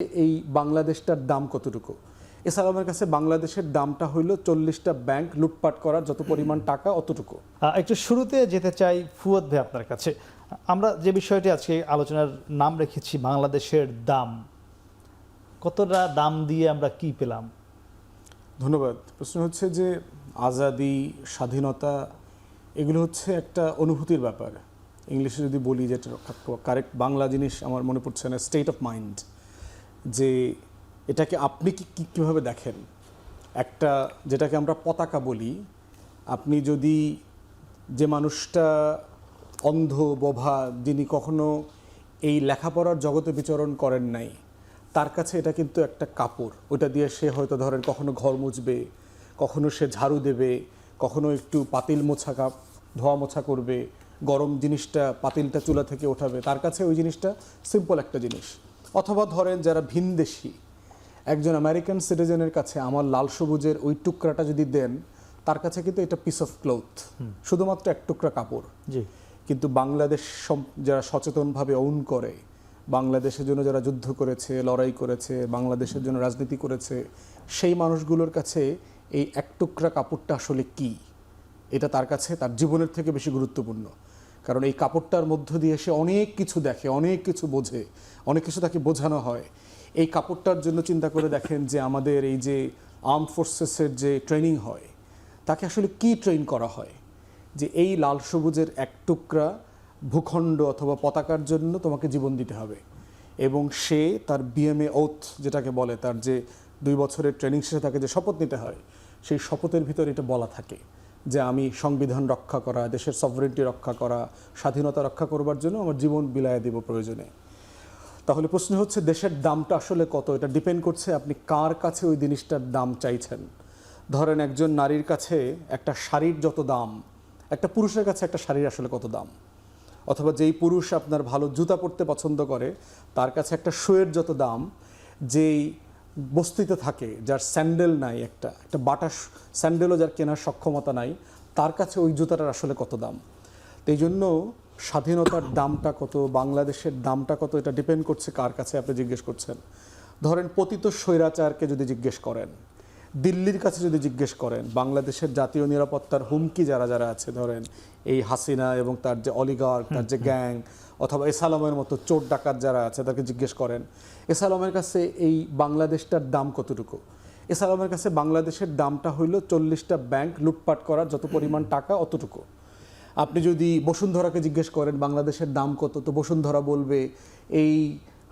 এই বাংলাদেশটার দাম কতটুকু? এছাড়া আমার কাছে বাংলাদেশের দামটা হইল 40টা ব্যাংক লুটপাট করার যত পরিমাণ টাকা অতটুকু। একটু শুরুতে যেতে চাই ফুয়াদ ভাই আপনার কাছে। আমরা যে বিষয়টি আজকে আলোচনার নাম রেখেছি বাংলাদেশের দাম, কতটা দাম দিয়ে আমরা কি পেলাম? ধন্যবাদ। প্রশ্ন হচ্ছে যে আজাদি, স্বাধীনতা এগুলো হচ্ছে একটা অনুভূতির ব্যাপার। ইংলিশে যদি বলি, যেটা কারেক্ট বাংলা জিনিস আমার মনে পড়ছে না, স্টেট অফ মাইন্ড, যে এটাকে আপনি কীভাবে দেখেন। একটা যেটাকে আমরা পতাকা বলি, আপনি যদি যে মানুষটা অন্ধ বোভা, যিনি কখনো এই লেখাপড়ার জগতে বিচরণ করেন নাই, তার কাছে এটা কিন্তু একটা কাপড়। ওটা দিয়ে সে হয়তো ধরেন কখনো ঘর মুছবে, কখনো সে ঝাড়ু দেবে, কখনো একটু পাতিল মোছা ধোয়া মোছা করবে, গরম জিনিসটা পাতিলটা চুলা থেকে ওঠাবে, তার কাছে ওই জিনিসটা সিম্পল একটা জিনিস। অথবা ধরেন যারা ভিনদেশি, একজন আমেরিকান সিটিজেনের কাছে আমার লাল সবুজের ওই টুকরাটা যদি দেন, তার কাছে কিন্তু এটা পিস অফ ক্লথ, শুধুমাত্র এক টুকরা কাপড়। জি। কিন্তু বাংলাদেশ যারা সচেতনভাবে অউন করে, বাংলাদেশের জন্য যারা যুদ্ধ করেছে, লড়াই করেছে, বাংলাদেশের জন্য রাজনীতি করেছে, সেই মানুষগুলোর কাছে এই এক টুকরা কাপড়টা আসলে কি, এটা তার কাছে তার জীবনের থেকে বেশি গুরুত্বপূর্ণ। কারণ এই কাপড়টার মধ্য দিয়ে সে অনেক কিছু দেখে, অনেক কিছু বোঝে, অনেক কিছু তাকে বোঝানো হয়। এই কাপড়টার জন্য চিন্তা করে দেখেন যে আমাদের এই যে আর্ম ফোর্সেসের যে ট্রেনিং হয়, তাকে আসলে কি ট্রেন করা হয় যে এই লাল সবুজের এক টুকরা ভূখণ্ড অথবা পতাকার জন্য তোমাকে জীবন দিতে হবে। এবং সে তার বিএমএ ওথ যেটাকে বলে, তার যে 2 বছরের ট্রেনিং শেষে তাকে যে শপথ নিতে হয়, সেই শপথের ভিতরে এটা বলা থাকে যে আমি সংবিধান রক্ষা করা, দেশের সভরেন্টি রক্ষা করা, স্বাধীনতা রক্ষা করবার জন্য আমার জীবন বিলায় দেব প্রয়োজনে। তাহলে প্রশ্ন হচ্ছে দেশের দামটা আসলে কত? এটা ডিপেন্ড করছে আপনি কার কাছে ওই জিনিসটার দাম চাইছেন। ধরেন একজন নারীর কাছে একটা শাড়ির যত দাম, একটা পুরুষের কাছে একটা শাড়ির আসলে কত দাম। অথবা যেই পুরুষ আপনার ভালো জুতা পরতে পছন্দ করে, তার কাছে একটা শুয়ের যত দাম, যেই বস্তিতে থাকে, যার স্যান্ডেল নাই, একটা বাটা স্যান্ডেলও যার কেনার সক্ষমতা নাই, তার কাছে ওই জুতাটার আসলে কত দাম। তো এই জন্য স্বাধীনতার দামটা কত, বাংলাদেশের দামটা কত, এটা ডিপেন্ড করছে কার কাছে আপনি জিজ্ঞেস করছেন। ধরেন পতিত স্বৈরাচারকে যদি জিজ্ঞেস করেন, দিল্লির কাছে যদি জিজ্ঞেস করেন, বাংলাদেশের জাতীয় নিরাপত্তার হুমকি যারা যারা আছে, ধরেন এই হাসিনা এবং তার যে অলিগার্ক, তার যে গ্যাং, অথবা এসালামের মতো চোর ডাকাত যারা আছে, তাকে জিজ্ঞেস করেন এসালামের কাছে এই বাংলাদেশটার দাম কতটুকু। এসালামের কাছে বাংলাদেশের দামটা হইল 40টা ব্যাংক লুটপাট করার যত পরিমাণ টাকা অতটুকু। আপনি যদি বসুন্ধরাকে জিজ্ঞেস করেন বাংলাদেশের দাম কত, তো বসুন্ধরা বলবে এই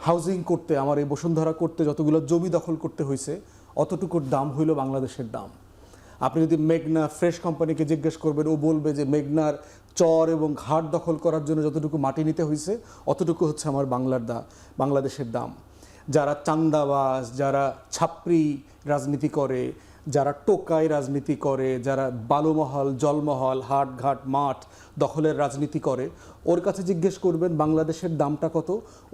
হাউজিং করতে, আমার এই বসুন্ধরা করতে যতগুলো জমি দখল করতে হয়েছে, অতটুকুর দাম হইল বাংলাদেশের দাম। আপনি যদি মেঘনা ফ্রেশ কোম্পানিকে জিজ্ঞেস করবেন, ও বলবে যে মেঘনার চর এবং ঘাট দখল করার জন্য যতটুকু মাটি নিতে হয়েছে, অতটুকু হচ্ছে আমার বাংলাদেশের দাম। যারা চান্দাবাজ, যারা ছাপরি রাজনীতি করে, যারা টোকাই রাজনীতি করে, যারা বালুমহল, জলমহল, হাট ঘাট মাঠ দখলের রাজনীতি করে, ওর কাছে জিজ্ঞেস করবেন বাংলাদেশের দামটা কত,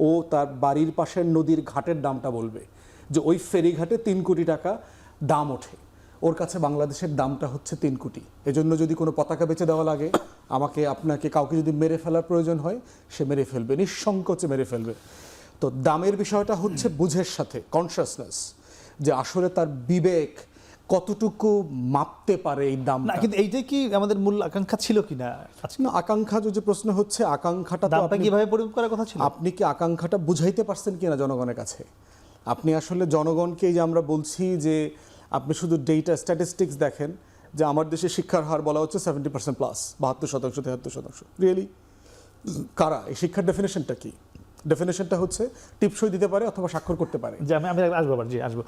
ও তার বাড়ির পাশের নদীর ঘাটের দামটা বলবে যে ওই ফেরিঘাটে 3 কোটি টাকা দাম ওঠে, ওর কাছে বাংলাদেশের দামটা হচ্ছে 3 কোটি। এজন্য যদি কোনো পতাকা বেচে দেওয়া লাগে, আমাকে আপনাকে কাউকে যদি মেরে ফেলার প্রয়োজন হয়, সে মেরে ফেলবে, নিঃসংকোচে মেরে ফেলবে। তো দামের বিষয়টা হচ্ছে বুঝের সাথে, কনসাসনেস, যে আসলে তার বিবেক কতটুকু মাপতে পারে এই দাম। না, কিন্তু এইটাই কি আমাদের মূল আকাঙ্ক্ষা ছিল কিনা? না, আকাঙ্ক্ষা যদি প্রশ্ন হচ্ছে, আকাঙ্ক্ষাটা তো দামটা কিভাবে পরিমাপ করার কথা ছিল, আপনি কি আকাঙ্ক্ষাটা বুঝাইতে পারছেন কিনা জনগণের কাছে? আপনি আসলে জনগণকে, যে আমরা বলছি যে আপনি শুধু ডেটা স্ট্যাটিস্টিক্স দেখেন যে আমার দেশে শিক্ষার হার বলা হচ্ছে 70% প্লাস, 72%, 73%। রিয়েলি কারা? এই শিক্ষার ডেফিনেশনটা কি? ডেফিনেশনটা হচ্ছে টিপসই দিতে পারে অথবা স্বাক্ষর করতে পারে। যে আমি আসবো আবার, জি আসবো।